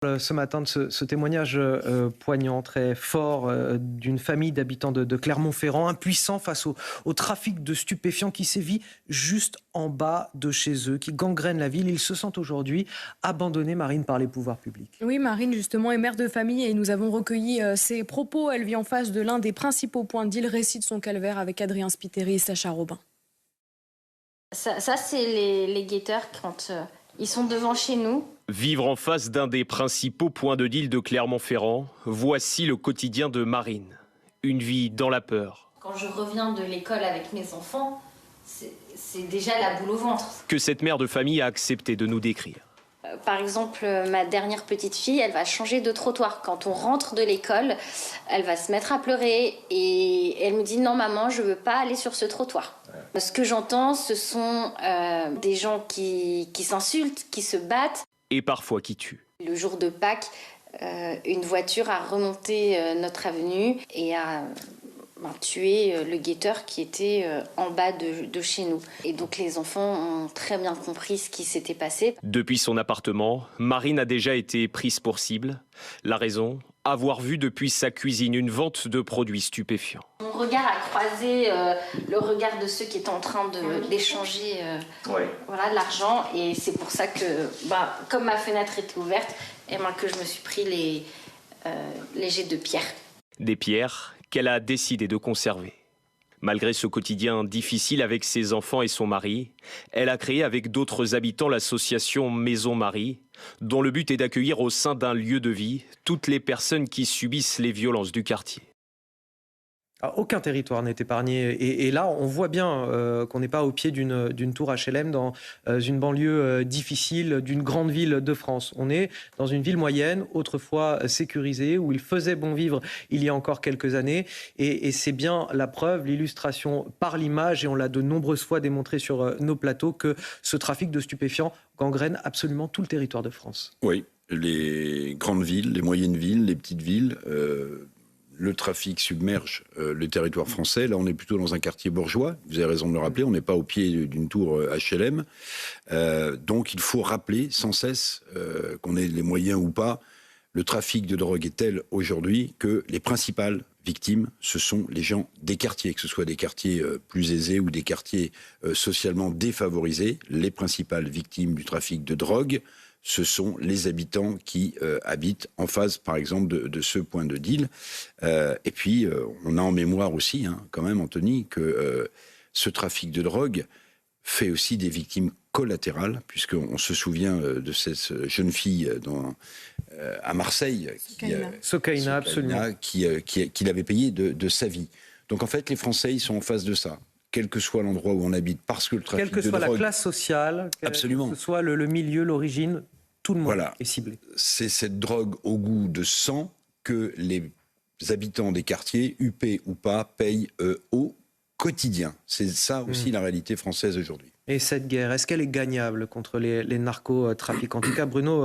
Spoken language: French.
Ce matin de ce témoignage poignant, très fort, d'une famille d'habitants de Clermont-Ferrand, impuissants face au trafic de stupéfiants qui sévit juste en bas de chez eux, qui gangrène la ville. Ils se sentent aujourd'hui abandonnés, Marine, par les pouvoirs publics. Oui, Marine, justement, est mère de famille et nous avons recueilli ses propos. Elle vit en face de l'un des principaux points de deal. Récit de son calvaire avec Adrien Spiteri et Sacha Robin. Ça c'est les guetteurs quand ils sont devant chez nous. Vivre en face d'un des principaux points de deal de Clermont-Ferrand, voici le quotidien de Marine. Une vie dans la peur. Quand je reviens de l'école avec mes enfants, c'est déjà la boule au ventre. Que cette mère de famille a accepté de nous décrire. Par exemple, ma dernière petite fille, elle va changer de trottoir. Quand on rentre de l'école, elle va se mettre à pleurer et elle me dit « Non maman, je ne veux pas aller sur ce trottoir ». Ce que j'entends, ce sont des gens qui s'insultent, qui se battent. Et parfois qui tuent. Le jour de Pâques, une voiture a remonté notre avenue et a tué le guetteur qui était en bas de chez nous. Et donc les enfants ont très bien compris ce qui s'était passé. Depuis son appartement, Marine a déjà été prise pour cible. La raison, avoir vu depuis sa cuisine une vente de produits stupéfiants. Mon regard a croisé le regard de ceux qui étaient en train d'échanger de l'argent. Et c'est pour ça que, comme ma fenêtre était ouverte, que je me suis pris les jets de pierre. Des pierres qu'elle a décidé de conserver. Malgré ce quotidien difficile avec ses enfants et son mari, elle a créé avec d'autres habitants l'association Maison Marie, dont le but est d'accueillir au sein d'un lieu de vie toutes les personnes qui subissent les violences du quartier. Aucun territoire n'est épargné. Et là, on voit bien qu'on n'est pas au pied d'une tour HLM dans une banlieue difficile d'une grande ville de France. On est dans une ville moyenne, autrefois sécurisée, où il faisait bon vivre il y a encore quelques années. Et c'est bien la preuve, l'illustration par l'image, et on l'a de nombreuses fois démontré sur nos plateaux, que ce trafic de stupéfiants gangrène absolument tout le territoire de France. Oui, les grandes villes, les moyennes villes, les petites villes... Le trafic submerge le territoire français. Là, on est plutôt dans un quartier bourgeois. Vous avez raison de le rappeler. On n'est pas au pied d'une tour HLM. Donc, il faut rappeler sans cesse qu'on ait les moyens ou pas. Le trafic de drogue est tel aujourd'hui que les principales victimes, ce sont les gens des quartiers, que ce soit des quartiers plus aisés ou des quartiers socialement défavorisés. Les principales victimes du trafic de drogue, ce sont les habitants qui habitent en face, par exemple, de ce point de deal. Et puis, on a en mémoire aussi, quand même, Anthony, que ce trafic de drogue fait aussi des victimes collatérales, puisqu'on se souvient de cette jeune fille à Marseille, Sokaina, absolument, qui l'avait payé de sa vie. Donc, en fait, les Français, ils sont en face de ça. Quel que soit l'endroit où on habite, parce que le trafic de drogue... Quelle que soit la classe sociale, absolument, que ce soit le milieu, l'origine, tout le monde est ciblé. C'est cette drogue au goût de sang que les habitants des quartiers, UP ou pas, payent au quotidien. C'est ça aussi la réalité française aujourd'hui. Et cette guerre, est-ce qu'elle est gagnable contre les narcotrafiquants ? En tout cas, Bruno...